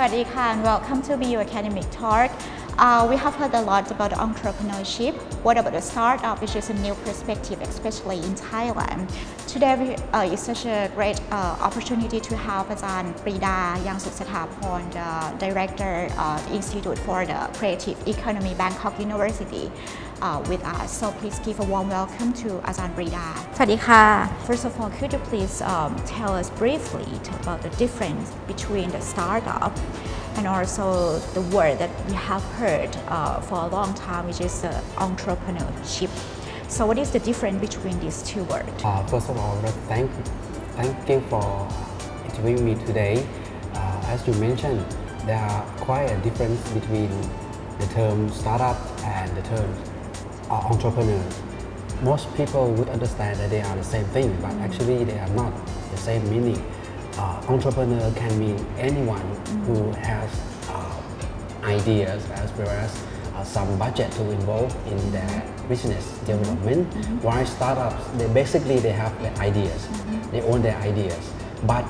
Swadika and welcome to BU Academic Talk. We have heard a lot about entrepreneurship. What about the startup, which is a new perspective, especially in Thailand? Today is such a great opportunity to have Ajahn Preeda Youngsuksathaporn, the Director of the Institute for the Creative Economy, Bangkok University, with us. So please give a warm welcome to Ajahn Preeda. Swadika. First of all, could you please tell us briefly about the difference between the startup and also the word that we have heard for a long time, which is entrepreneurship. So what is the difference between these two words? First of all, thank you for interviewing me today. As you mentioned, there are quite a difference between the term startup and the term entrepreneur. Most people would understand that they are the same thing, but actually they are not the same meaning. Entrepreneur can mean anyone who has ideas as well as some budget to involve in their business development. While startups, they have the ideas, they own their ideas, but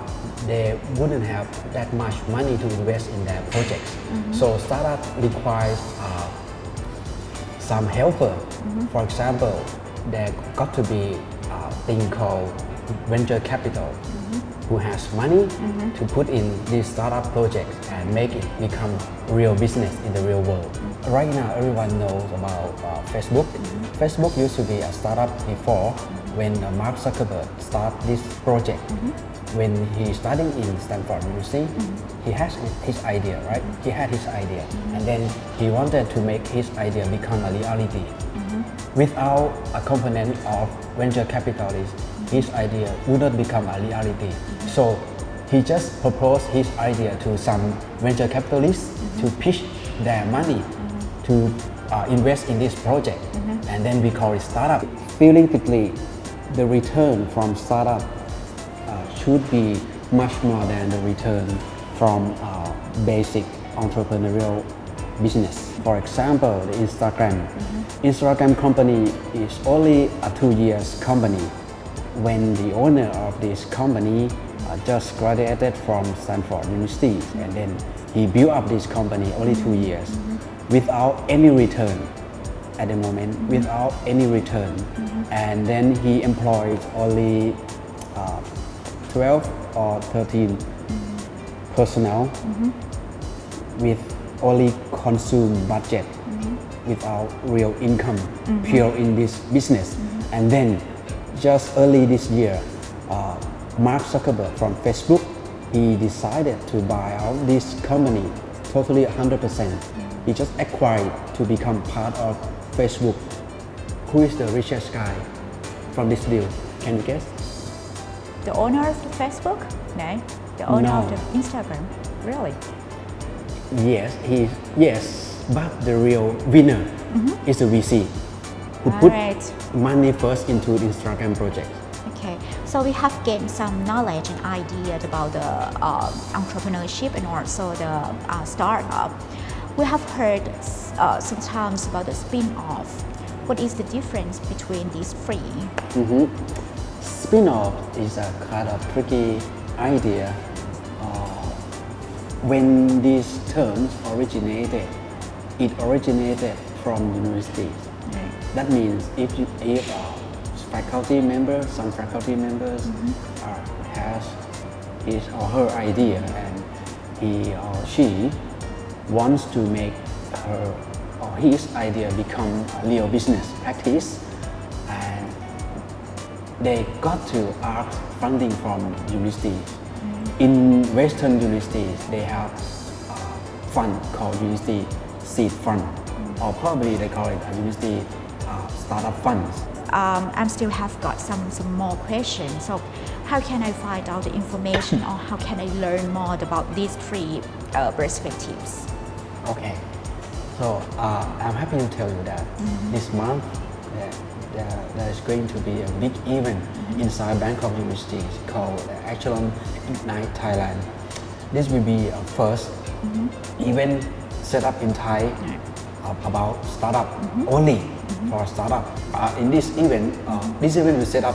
they wouldn't have that much money to invest in their projects. So startup requires some helper. For example, there got to be a thing called venture capital, who has money to put in these startup projects and make it become real business in the real world. Right now, everyone knows about Facebook. Facebook used to be a startup before when Mark Zuckerberg started this project. When he studying in Stanford University, he has his idea, right? He had his idea, and then he wanted to make his idea become a reality. Without a component of venture capitalists, his idea would not become a reality. So he just proposed his idea to some venture capitalists to pitch their money to invest in this project, and then we call it startup. Theoretically, the return from startup should be much more than the return from basic entrepreneurial business. For example, the Instagram company is only a 2 years company. When the owner of this company just graduated from Stanford University, and then he built up this company only 2 years without any return at the moment, without any return, and then he employed only 12 or 13 personnel with only consume budget without real income pure in this business. And then just early this year, Mark Zuckerberg from Facebook, he decided to buy out this company totally 100%. He just acquired to become part of Facebook. Who is the richest guy from this deal? Can you guess? The owner of the Facebook? No. The owner of the Instagram? Really? Yes, but the real winner is the VC who put money first into the Instagram project. Okay, so we have gained some knowledge and idea about the entrepreneurship and also the startup. We have heard sometimes about the spin-off. What is the difference between these three? Spin-off is a kind of tricky idea. When these terms originated, it originated from universities. That means if faculty members, some faculty members has his or her idea, and he or she wants to make her or his idea become a real business practice, and they got to ask funding from universities. In Western universities, they have a fund called University Seed Fund, or probably they call it a University Startup Funds. I still have got some more questions. So how can I find out the information or how can I learn more about these three perspectives? Okay, so I'm happy to tell you that this month there is going to be a big event inside Bangkok University called Echelon Ignite Thailand. This will be a first event set up in Thai about startup only for startup. In this event will set up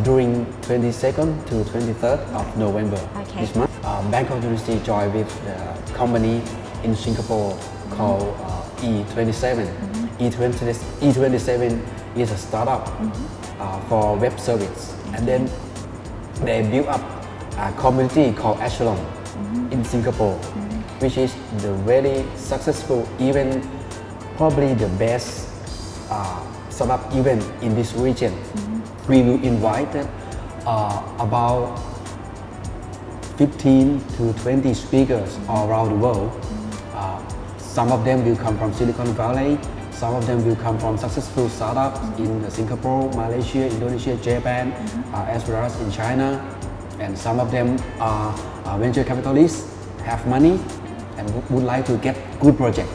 during 22nd to 23rd of November this month. Bangkok University joined with the company in Singapore called E27. E27 is a startup for web service, and then they built up a community called Echelon in Singapore, which is the very successful event, probably the best startup event in this region. We will invite about 15 to 20 speakers all around the world. Some of them will come from Silicon Valley, some of them will come from successful startups in Singapore, Malaysia, Indonesia, Japan, as well as in China. And some of them are venture capitalists, have money and would like to get good project.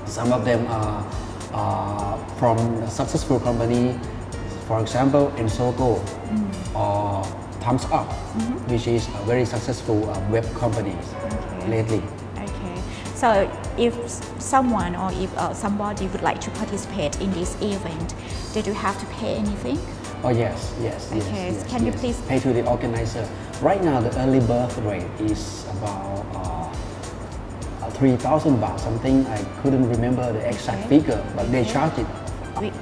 Some of them are from a successful company, for example, Ensoko or Thumbs Up, which is a very successful web companies lately. Okay. So if someone or if somebody would like to participate in this event, did you have to pay anything? Oh yes. Okay. Can you please pay to the organizer? Right now, the early birth rate is about 3,000 baht. Something I couldn't remember the exact figure, but they charge it.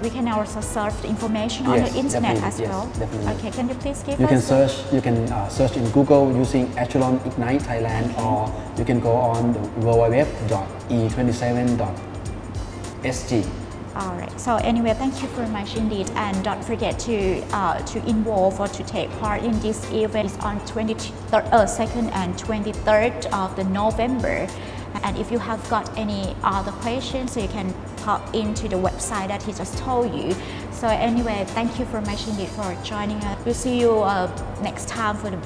We can also search the information on the internet as well. Definitely. Okay. Can you please give You us? You can search in Google using Echelon Ignite Thailand, or you can go on the www.e27.sg. Alright, so anyway, thank you very much indeed, and don't forget to involve or to take part in this event. It's on 22nd and 23rd of the November. And if you have got any other questions, you can pop into the website that he just told you. So anyway, thank you very much indeed for joining us. We'll see you next time for the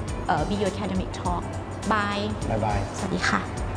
BU Academic Talk. Bye. Bye bye. สวัสดีค่ะ